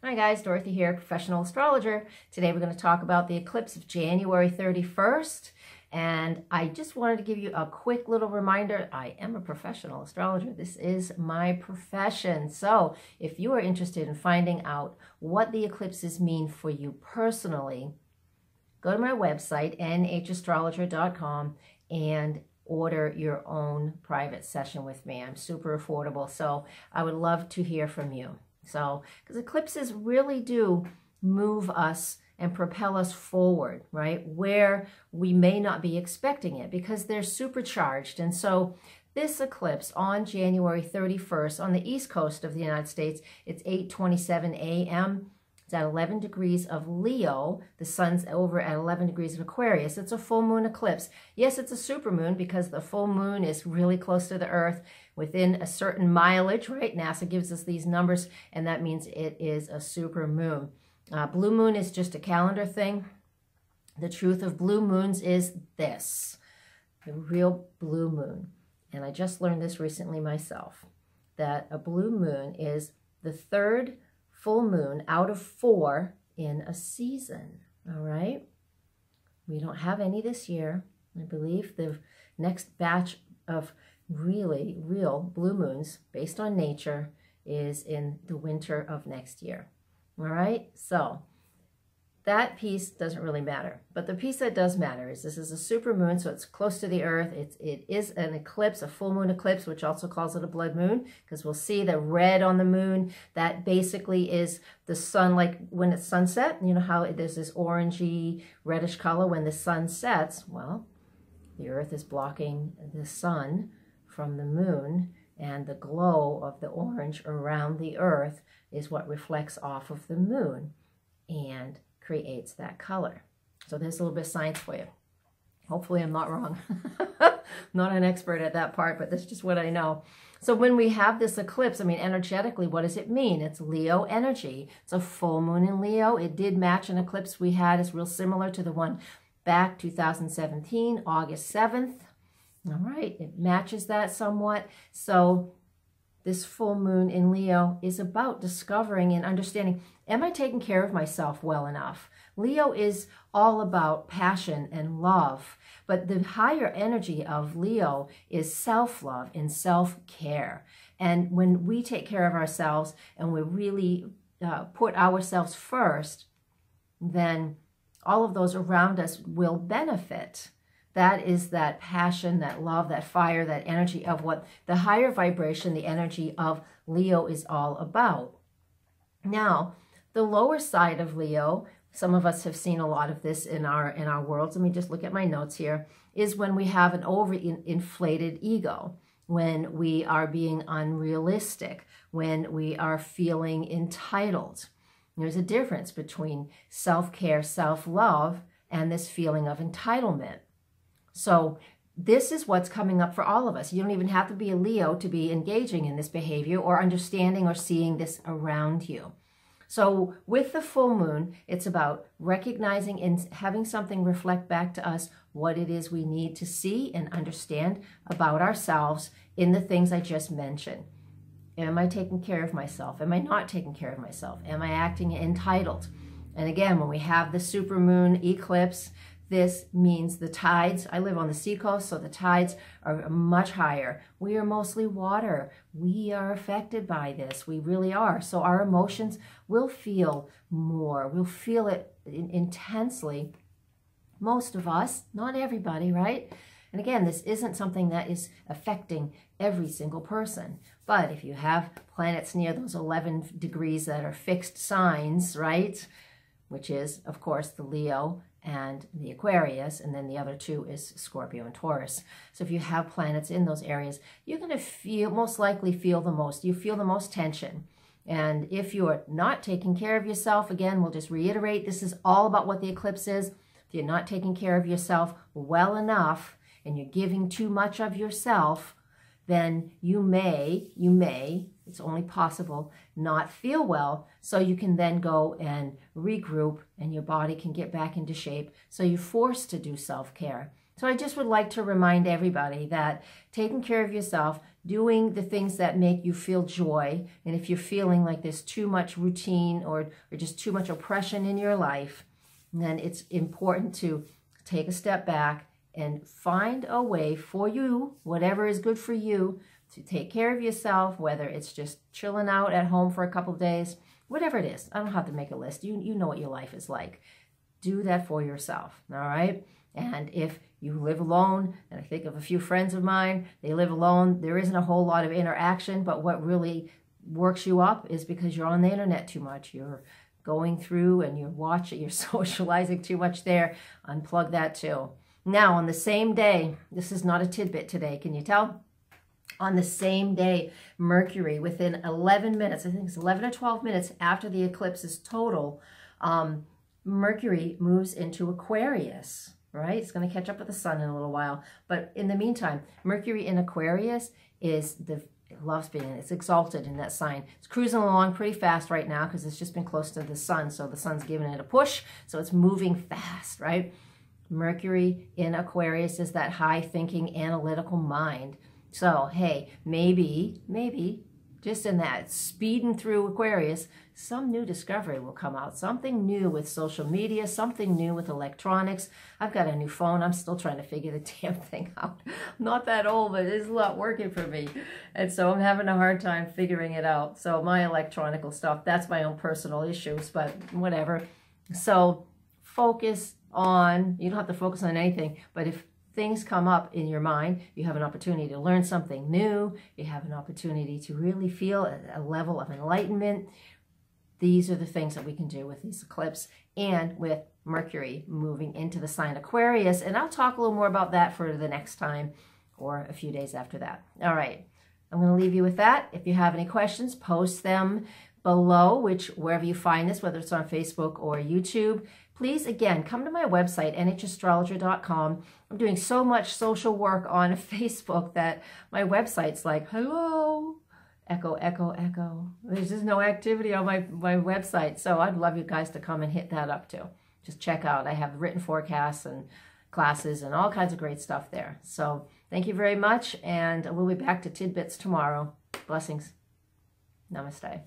Hi guys, Dorothy here, Professional Astrologer. Today we're going to talk about the eclipse of January 31st. And I just wanted to give you a quick little reminder. I am a professional astrologer. This is my profession. So if you are interested in finding out what the eclipses mean for you personally, go to my website, nhastrologer.com, and order your own private session with me. I'm super affordable, so I would love to hear from you. So, because eclipses really do move us and propel us forward, right? Where we may not be expecting it because they're supercharged. And so this eclipse on January 31st on the east coast of the United States, it's 8:27 a.m. It's at 11 degrees of Leo. The sun's over at 11 degrees of Aquarius. It's a full moon eclipse. Yes, it's a supermoon because the full moon is really close to the Earth within a certain mileage, right? NASA gives us these numbers, and that means it is a super moon. Blue moon is just a calendar thing. The truth of blue moons is this, the real blue moon. And I just learned this recently myself, that a blue moon is the third full moon out of 4 in a season, all right? We don't have any this year. I believe the next batch of really real blue moons based on nature is in the winter of next year, all right? So that piece doesn't really matter, but the piece that does matter is this is a super moon, so it's close to the Earth. It is an eclipse, a full moon eclipse, which also calls it a blood moon, because we'll see the red on the moon. That basically is the sun, like when it's sunset. You know how there's this orangey reddish color when the sun sets? Well, the Earth is blocking the sun from the moon, and the glow of the orange around the Earth is what reflects off of the moon and creates that color. So there's a little bit of science for you. Hopefully I'm not wrong. Not an expert at that part, but that's just what I know. So when we have this eclipse, I mean, energetically, what does it mean? It's Leo energy. It's a full moon in Leo. It did match an eclipse we had. It's real similar to the one back 2017, August 7th. All right, it matches that somewhat. So this full moon in Leo is about discovering and understanding, am I taking care of myself well enough? Leo is all about passion and love, but the higher energy of Leo is self-love and self-care. And when we take care of ourselves and we really put ourselves first, then all of those around us will benefit. That is that passion, that love, that fire, that energy of what the higher vibration, the energy of Leo is all about. Now, the lower side of Leo, some of us have seen a lot of this in our worlds. Let me just look at my notes here, is when we have an overinflated ego, when we are being unrealistic, when we are feeling entitled. There's a difference between self-care, self-love, and this feeling of entitlement. So this is what's coming up for all of us. You don't even have to be a Leo to be engaging in this behavior or understanding or seeing this around you. So with the full moon, it's about recognizing and having something reflect back to us what it is we need to see and understand about ourselves in the things I just mentioned. Am I taking care of myself? Am I not taking care of myself? Am I acting entitled? And again, when we have the supermoon eclipse, this means the tides. I live on the seacoast, so the tides are much higher. We are mostly water. We are affected by this. We really are. So our emotions will feel more. We'll feel it intensely. Most of us, not everybody, right? And again, this isn't something that is affecting every single person. But if you have planets near those 11 degrees that are fixed signs, right? Which is, of course, the Leo and the Aquarius, and then the other two is Scorpio and Taurus. So if you have planets in those areas, you're going to most likely feel the most. You feel the most tension. And if you're not taking care of yourself, again, we'll just reiterate, this is all about what the eclipse is. If you're not taking care of yourself well enough and you're giving too much of yourself, then you may, it's only possible, not feel well. So you can then go and regroup and your body can get back into shape. So you're forced to do self-care. So I just would like to remind everybody that taking care of yourself, doing the things that make you feel joy. And if you're feeling like there's too much routine or just too much oppression in your life, then it's important to take a step back and find a way for you, whatever is good for you, to take care of yourself, whether it's just chilling out at home for a couple of days, whatever it is. I don't have to make a list. You know what your life is like. Do that for yourself, all right? And if you live alone, and I think of a few friends of mine, they live alone, there isn't a whole lot of interaction, but what really works you up is because you're on the internet too much. You're going through and you're watching, you're socializing too much there. Unplug that too. Now, on the same day, this is not a tidbit today, can you tell? On the same day, Mercury, within 11 minutes, I think it's 11 or 12 minutes after the eclipse is total, Mercury moves into Aquarius, right? It's going to catch up with the sun in a little while. But in the meantime, Mercury in Aquarius is it loves being, it's exalted in that sign. It's cruising along pretty fast right now because it's just been close to the sun. So the sun's giving it a push. So it's moving fast, right? Mercury in Aquarius is that high thinking, analytical mind. So, hey, maybe, just in that speeding through Aquarius, some new discovery will come out. Something new with social media, something new with electronics. I've got a new phone. I'm still trying to figure the damn thing out. I'm not that old, but it's not working for me. And so I'm having a hard time figuring it out. So my electronical stuff, that's my own personal issues, but whatever. So focus on, you don't have to focus on anything, but if things come up in your mind, you have an opportunity to learn something new, you have an opportunity to really feel a level of enlightenment. These are the things that we can do with these eclipses and with Mercury moving into the sign Aquarius. And I'll talk a little more about that for the next time or a few days after that. All right, I'm going to leave you with that. If you have any questions, post them below, wherever you find this, whether it's on Facebook or YouTube. Please, again, come to my website, nhastrologer.com. I'm doing so much social work on Facebook that my website's like, hello, echo, echo, echo. There's just no activity on my website. So I'd love you guys to come and hit that up too. Just check out. I have written forecasts and classes and all kinds of great stuff there. So thank you very much. And we'll be back to tidbits tomorrow. Blessings. Namaste.